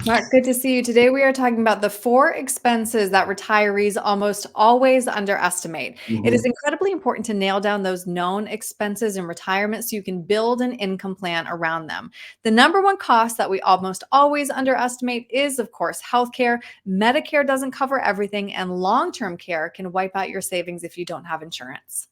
Mark, good to see you. Today we are talking about the 4 expenses that retirees almost always underestimate. It is Mhm. incredibly important to nail down those known expenses in retirement so you can build an income plan around them. The number one cost that we almost always underestimate is, of course, healthcare. Medicare doesn't cover everything, and long-term care can wipe out your savings if you don't have insurance.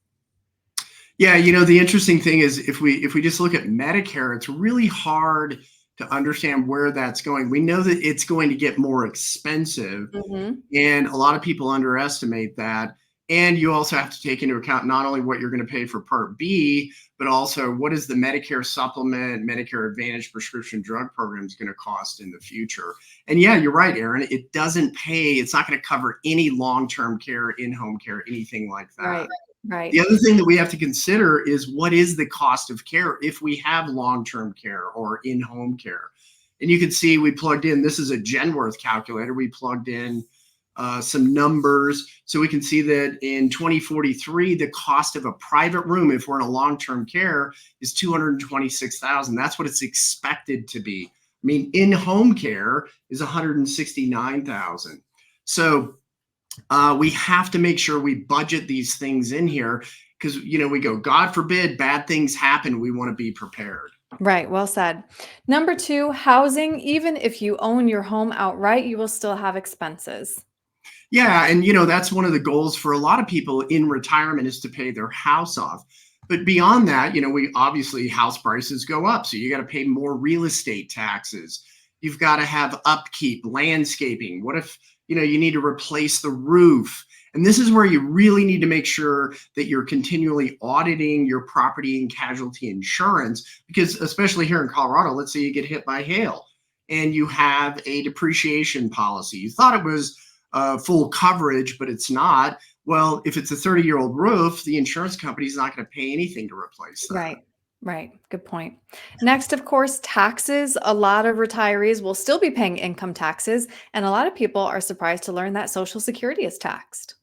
Yeah, the interesting thing is if we just look at Medicare, it's really hard to understand where that's going. We know that it's going to get more expensive, Mhm. and a lot of people underestimate that. And you also have to take into account not only what you're going to pay for Part B, but also what is the Medicare supplement, Medicare Advantage prescription drug program is going to cost in the future. And yeah, you're right, Aaron. It doesn't pay. It's not going to cover any long-term care, in-home care, anything like that. Right, right. The other thing that we have to consider is what is the cost of care if we have long-term care or in-home care. And you can see we plugged in, this is a Genworth calculator. We plugged in some numbers so we can see that in 2043, the cost of a private room, if we're in a long-term care, is $226,000. That's what it's expected to be. I mean, in-home care is $169,000. So we have to make sure we budget these things in here because, we go, God forbid bad things happen. We want to be prepared. Right, well said. Number two, housing. Even if you own your home outright, you will still have expenses. Yeah. And, that's one of the goals for a lot of people in retirement is to pay their house off. But beyond that, we obviously house prices go up. So you got to pay more real estate taxes. You've got to have upkeep, landscaping. What if, you need to replace the roof? And this is where you really need to make sure that you're continually auditing your property and casualty insurance, because especially here in Colorado, let's say you get hit by hail and you have a depreciation policy. You thought it was full coverage, but it's not. Well, if it's a 30-year-old roof, the insurance company is not going to pay anything to replace that. Right, right. Good point. Next, of course, taxes. A lot of retirees will still be paying income taxes, and a lot of people are surprised to learn that Social Security is taxed.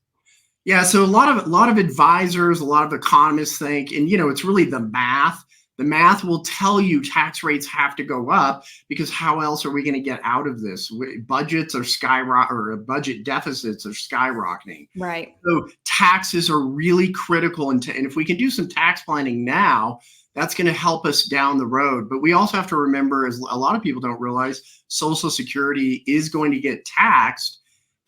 Yeah, so a lot of advisors, a lot of economists think, and it's really the math. The math will tell you tax rates have to go up because how else are we going to get out of this? Budgets are skyrocketing, or budget deficits are skyrocketing. Right. So taxes are really critical, and if we can do some tax planning now, that's going to help us down the road. But we also have to remember, as a lot of people don't realize, Social Security is going to get taxed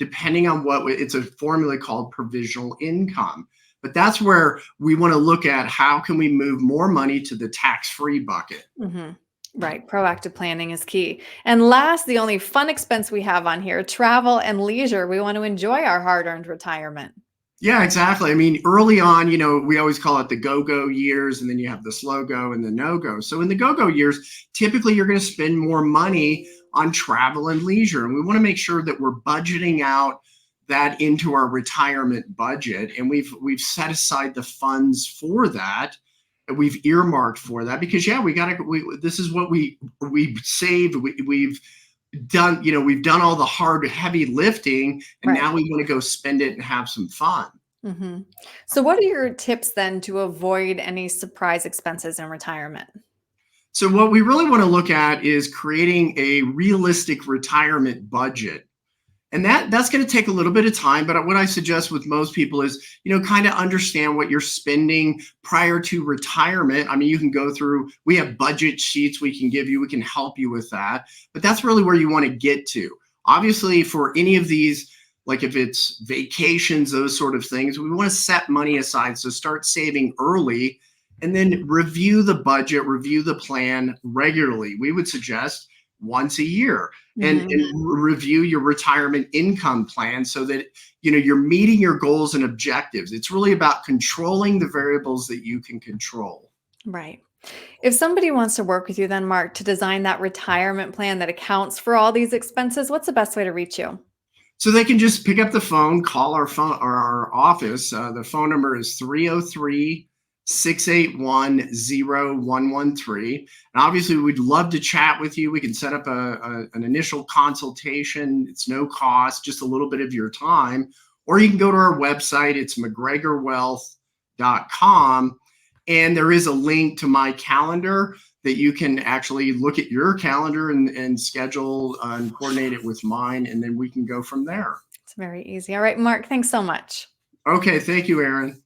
depending on it's a formula called provisional income. But that's where we want to look at how can we move more money to the tax-free bucket. hmm Right. Proactive planning is key. And last, the only fun expense we have on here, travel and leisure. We want to enjoy our hard-earned retirement. Yeah, exactly. I mean, early on, we always call it the go-go years, and then you have the slow go and the no-go. So in the go-go years, typically you're going to spend more money on travel and leisure. And we want to make sure that we're budgeting out that into our retirement budget. And we've set aside the funds for that. And we've earmarked for that because yeah, this is what we've saved. We've done all the hard, heavy lifting, and Right. now we want to go spend it and have some fun. hmm So, what are your tips then to avoid any surprise expenses in retirement? So, what we really want to look at is creating a realistic retirement budget. And that's going to take a little bit of time. But what I suggest with most people is, kind of understand what you're spending prior to retirement. I mean, you can go through, we have budget sheets we can give you, we can help you with that. But that's really where you want to get to. Obviously, for any of these, like if it's vacations, those sort of things, we want to set money aside. So start saving early and then review the budget, review the plan regularly. We would suggest once a year and review your retirement income plan so that you're meeting your goals and objectives. It's really about controlling the variables that you can control. Right. If somebody wants to work with you, then Mark, to design that retirement plan that accounts for all these expenses, what's the best way to reach you? So they can just pick up the phone, call our phone or our office. The phone number is 303-681-0113. And obviously, we'd love to chat with you. We can set up an initial consultation. It's no cost, just a little bit of your time. Or you can go to our website. It's mcgregorwealth.com. And there is a link to my calendar that you can actually look at your calendar and schedule and coordinate it with mine, and then we can go from there. It's very easy. All right, Mark, thanks so much. Okay, thank you, Erin.